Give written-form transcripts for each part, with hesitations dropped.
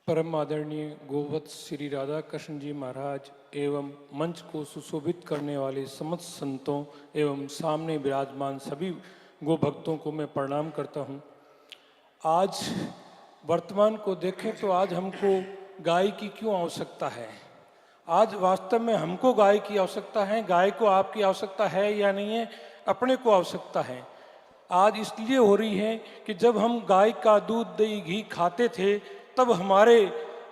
परम आदरणीय गोवत्स श्री राधा कृष्ण जी महाराज एवं मंच को सुशोभित करने वाले समस्त संतों एवं सामने विराजमान सभी गो भक्तों को मैं प्रणाम करता हूं। आज वर्तमान को देखें तो आज हमको गाय की क्यों आवश्यकता है? आज वास्तव में हमको गाय की आवश्यकता है, गाय को आपकी आवश्यकता है या नहीं है? अपने को आवश्यकता है। आज इसलिए हो रही है कि जब हम गाय का दूध दही घी खाते थे तब हमारे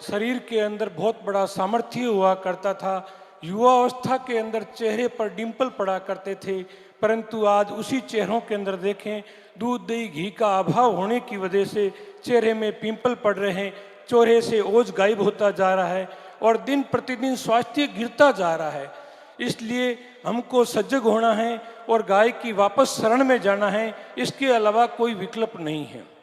शरीर के अंदर बहुत बड़ा सामर्थ्य हुआ करता था। युवा अवस्था के अंदर चेहरे पर डिंपल पड़ा करते थे, परंतु आज उसी चेहरों के अंदर देखें दूध दही घी का अभाव होने की वजह से चेहरे में पिंपल पड़ रहे हैं, चेहरे से ओज गायब होता जा रहा है और दिन प्रतिदिन स्वास्थ्य गिरता जा रहा है। इसलिए हमको सजग होना है और गाय की वापस शरण में जाना है, इसके अलावा कोई विकल्प नहीं है।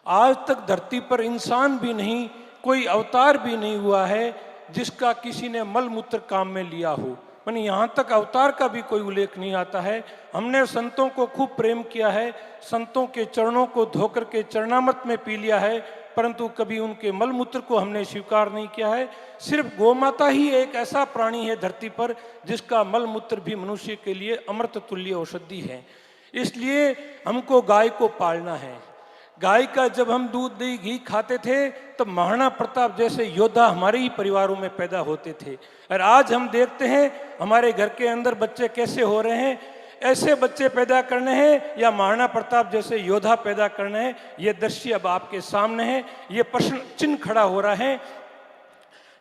आज तक धरती पर इंसान भी नहीं, कोई अवतार भी नहीं हुआ है जिसका किसी ने मल मूत्र काम में लिया हो। माने यहाँ तक अवतार का भी कोई उल्लेख नहीं आता है। हमने संतों को खूब प्रेम किया है, संतों के चरणों को धोकर के चरणामृत में पी लिया है, परंतु कभी उनके मल मूत्र को हमने स्वीकार नहीं किया है। सिर्फ गौमाता ही एक ऐसा प्राणी है धरती पर जिसका मल मूत्र भी मनुष्य के लिए अमृत तुल्य औषधि है। इसलिए हमको गाय को पालना है। गाय का जब हम दूध दही घी खाते थे तब महाराणा प्रताप जैसे योद्धा हमारे ही परिवारों में पैदा होते थे, और आज हम देखते हैं हमारे घर के अंदर बच्चे कैसे हो रहे हैं। ऐसे बच्चे पैदा करने हैं या महाराणा प्रताप जैसे योद्धा पैदा करने हैं, ये दृश्य अब आपके सामने है। ये प्रश्न चिन्ह खड़ा हो रहा है।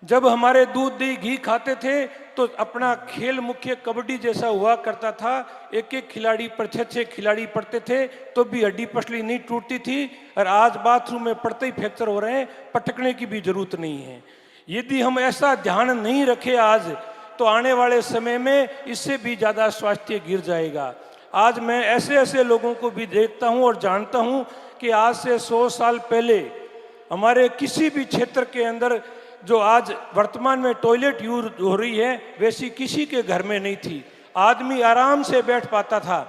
जब हमारे दूध दही घी खाते थे तो अपना खेल मुख्य कबड्डी जैसा हुआ करता था। एक एक खिलाड़ी पर छह खिलाड़ी पड़ते थे तो भी हड्डी पसली नहीं टूटती थी, और आज बाथरूम में पड़ते ही फ्रैक्चर हो रहे हैं, पटकने की भी जरूरत नहीं है। यदि हम ऐसा ध्यान नहीं रखे आज तो आने वाले समय में इससे भी ज़्यादा स्वास्थ्य गिर जाएगा। आज मैं ऐसे ऐसे लोगों को भी देखता हूँ और जानता हूँ कि आज से 100 साल पहले हमारे किसी भी क्षेत्र के अंदर जो आज वर्तमान में टॉयलेट यूज हो रही है वैसी किसी के घर में नहीं थी। आदमी आराम से बैठ पाता था,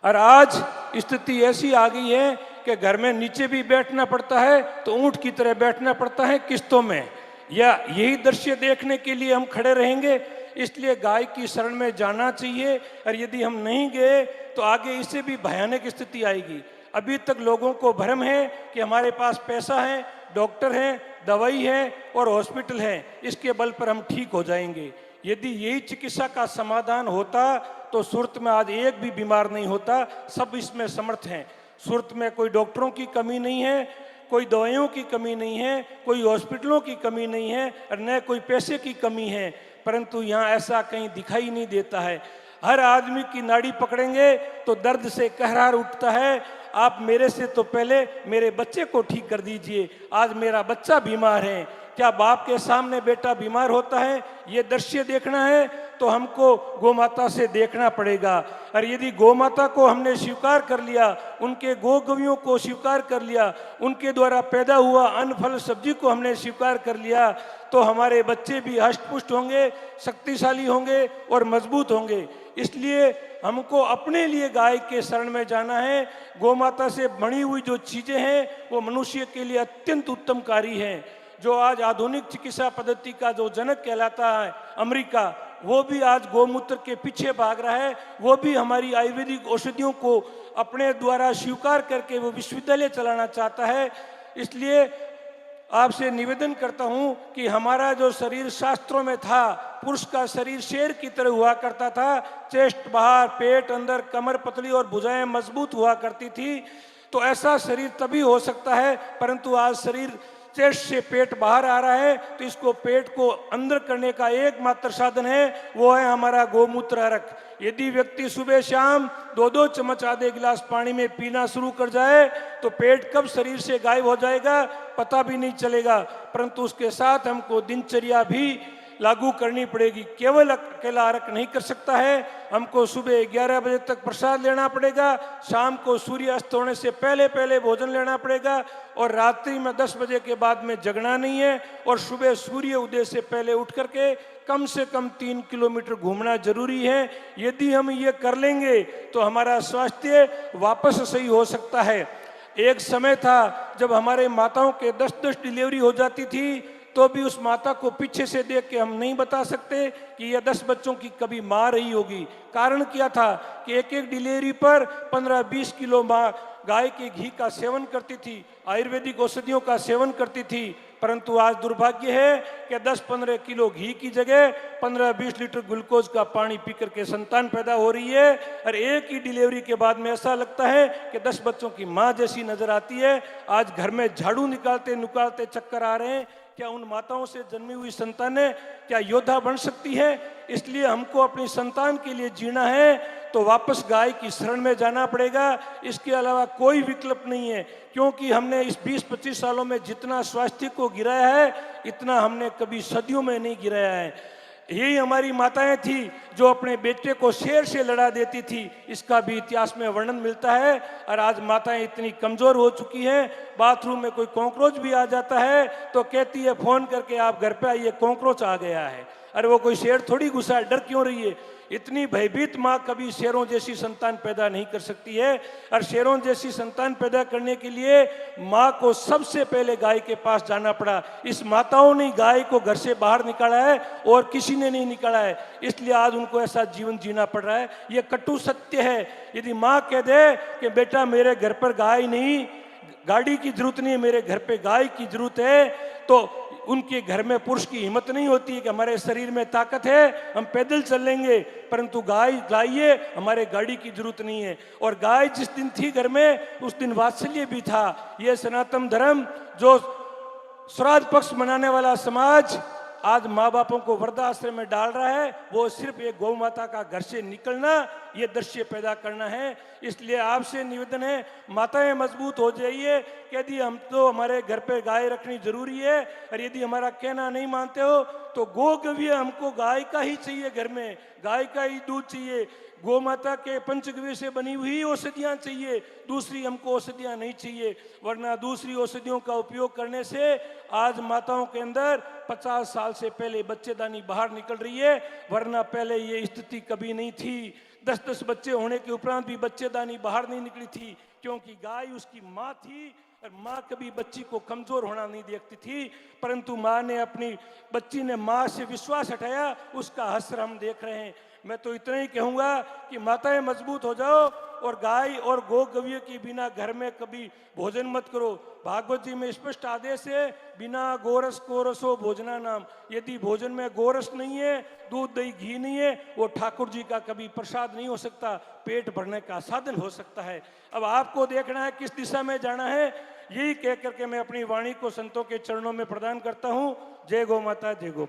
और आज स्थिति ऐसी आ गई है कि घर में नीचे भी बैठना पड़ता है तो ऊंट की तरह बैठना पड़ता है किस्तों में। या यही दृश्य देखने के लिए हम खड़े रहेंगे? इसलिए गाय की शरण में जाना चाहिए, और यदि हम नहीं गए तो आगे इससे भी भयानक स्थिति आएगी। अभी तक लोगों को भ्रम है कि हमारे पास पैसा है, डॉक्टर हैं, दवाई है और हॉस्पिटल है, इसके बल पर हम ठीक हो जाएंगे। यदि यही चिकित्सा का समाधान होता तो सूरत में आज एक भी बीमार नहीं होता। सब इसमें समर्थ हैं। सूरत में कोई डॉक्टरों की कमी नहीं है, कोई दवाइयों की कमी नहीं है, कोई हॉस्पिटलों की कमी नहीं है, और न कोई पैसे की कमी है। परंतु यहाँ ऐसा कहीं दिखाई नहीं देता है। हर आदमी की नाड़ी पकड़ेंगे तो दर्द से कहरार उठता है। आप मेरे से तो पहले मेरे बच्चे को ठीक कर दीजिए, आज मेरा बच्चा बीमार है। क्या बाप के सामने बेटा बीमार होता है? ये दृश्य देखना है तो हमको गोमाता से देखना पड़ेगा। और यदि गोमाता को हमने स्वीकार कर लिया, उनके गोगवियों को स्वीकार कर लिया, उनके द्वारा पैदा हुआ अन्न फल सब्जी को हमने स्वीकार कर लिया, तो हमारे बच्चे भी हष्टपुष्ट होंगे, शक्तिशाली होंगे और मजबूत होंगे। इसलिए हमको अपने लिए गाय के शरण में जाना है। गोमाता से बनी हुई जो चीज़ें हैं वो मनुष्य के लिए अत्यंत उत्तमकारी हैं। जो आज आधुनिक चिकित्सा पद्धति का जो जनक कहलाता है अमेरिका, वो भी आज गोमूत्र के पीछे भाग रहा है। वो भी हमारी आयुर्वेदिक औषधियों को अपने द्वारा स्वीकार करके वो विश्वविद्यालय चलाना चाहता है। इसलिए आपसे निवेदन करता हूं कि हमारा जो शरीर शास्त्रों में था, पुरुष का शरीर शेर की तरह हुआ करता था। चेस्ट बाहर, पेट अंदर, कमर पतली और भुजाएं मजबूत हुआ करती थी। तो ऐसा शरीर तभी हो सकता है, परंतु आज शरीर चेस्ट से पेट बाहर आ रहा है, तो इसको पेट को अंदर करने का एकमात्र साधन है, वो है हमारा गोमूत्र अर्क। यदि व्यक्ति सुबह शाम 2-2 चम्मच आधे गिलास पानी में पीना शुरू कर जाए तो पेट कब शरीर से गायब हो जाएगा पता भी नहीं चलेगा। परंतु उसके साथ हमको दिनचर्या भी लागू करनी पड़ेगी। केवल अकेला अर्क नहीं कर सकता है, हमको सुबह 11 बजे तक प्रसाद लेना पड़ेगा, शाम को सूर्य अस्त होने से पहले पहले भोजन लेना पड़ेगा, और रात्रि में 10 बजे के बाद में जगना नहीं है, और सुबह सूर्य उदय से पहले उठ करके कम से कम 3 किलोमीटर घूमना जरूरी है। यदि हम ये कर लेंगे तो हमारा स्वास्थ्य वापस सही हो सकता है। एक समय था जब हमारे माताओं के 10-10 डिलीवरी हो जाती थी, तो भी उस माता को पीछे से देख के हम नहीं बता सकते कि यह 10 बच्चों की कभी माँ रही होगी। कारण क्या था कि एक एक डिलीवरी पर 15-20 किलो माँ गाय के घी का सेवन करती थी, आयुर्वेदिक औषधियों का सेवन करती थी। परंतु आज दुर्भाग्य है कि 10-15 किलो घी की जगह 15-20 लीटर ग्लूकोज का पानी पी करके संतान पैदा हो रही है। और एक ही डिलीवरी के बाद में ऐसा लगता है कि 10 बच्चों की माँ जैसी नजर आती है। आज घर में झाड़ू निकालते निकालते चक्कर आ रहे हैं। क्या उन माताओं से जन्मी हुई संतानें क्या योद्धा बन सकती है? इसलिए हमको अपनी संतान के लिए जीना है तो वापस गाय की शरण में जाना पड़ेगा। इसके अलावा कोई विकल्प नहीं है, क्योंकि हमने इस 20-25 सालों में जितना स्वास्थ्य को गिराया है, इतना हमने कभी सदियों में नहीं गिराया है। यही हमारी माताएं थी जो अपने बेटे को शेर से लड़ा देती थी, इसका भी इतिहास में वर्णन मिलता है। और आज माताएं इतनी कमजोर हो चुकी हैं, बाथरूम में कोई कॉकरोच भी आ जाता है तो कहती है फोन करके आप घर पे आइए, कॉकरोच आ गया है। अरे वो कोई शेर थोड़ी घुसा है, डर क्यों रही है? इतनी भयभीत माँ कभी शेरों जैसी संतान पैदा नहीं कर सकती है। और शेरों जैसी संतान पैदा करने के लिए माँ को सबसे पहले गाय के पास जाना पड़ा। इस माताओं ने गाय को घर से बाहर निकाला है और किसी ने नहीं निकाला है, इसलिए आज उनको ऐसा जीवन जीना पड़ रहा है। ये कटु सत्य है। यदि माँ कह दे कि बेटा मेरे घर पर गाय नहीं, गाड़ी की जरूरत नहीं है, मेरे घर पे गाय की जरूरत है, तो उनके घर में पुरुष की हिम्मत नहीं होती है कि हमारे शरीर में ताकत है, हम पैदल चल लेंगे, परंतु गाय लाइए, हमारे गाड़ी की जरूरत नहीं है। और गाय जिस दिन थी घर में, उस दिन वात्सल्य भी था। यह सनातन धर्म जो श्राद्ध पक्ष मनाने वाला समाज आज माँ बापों को वृद्धाश्रम में डाल रहा है, वो सिर्फ एक गौ माता का घर से निकलना, ये दृश्य पैदा करना है। इसलिए आपसे निवेदन है, माताएं मजबूत हो जाइए। यदि हम तो हमारे घर पे गाय रखनी जरूरी है, और यदि हमारा कहना नहीं मानते हो तो गोगव्य हमको गाय का ही चाहिए, घर में गाय का ही दूध चाहिए, गौ माता के पंचगव्य से बनी हुई औषधियाँ चाहिए, दूसरी हमको औषधियाँ नहीं चाहिए। वरना दूसरी औषधियों का उपयोग करने से आज माताओं के अंदर 50 साल से पहले बच्चेदानी बाहर निकल रही है, वरना पहले ये स्थिति कभी नहीं थी। 10-10 बच्चे होने के उपरांत भी बच्चेदानी बाहर नहीं निकली थी, क्योंकि गाय उसकी माँ थी। और माँ कभी बच्ची को कमजोर होना नहीं देखती थी, परंतु माँ ने अपनी बच्ची ने माँ से विश्वास हटाया, उसका असर हम देख रहे हैं। मैं तो इतना ही कहूँगा कि माताएं मजबूत हो जाओ और गाय और गौ गव्य के बिना घर में कभी भोजन मत करो। भागवत जी में स्पष्ट आदेश है, बिना गोरस को रसो भोजना नाम। यदि भोजन में गोरस नहीं है, दूध दही घी नहीं है, वो ठाकुर जी का कभी प्रसाद नहीं हो सकता, पेट भरने का साधन हो सकता है। अब आपको देखना है किस दिशा में जाना है। यही कह करके मैं अपनी वाणी को संतों के चरणों में प्रदान करता हूँ। जय गौ माता, जय गो।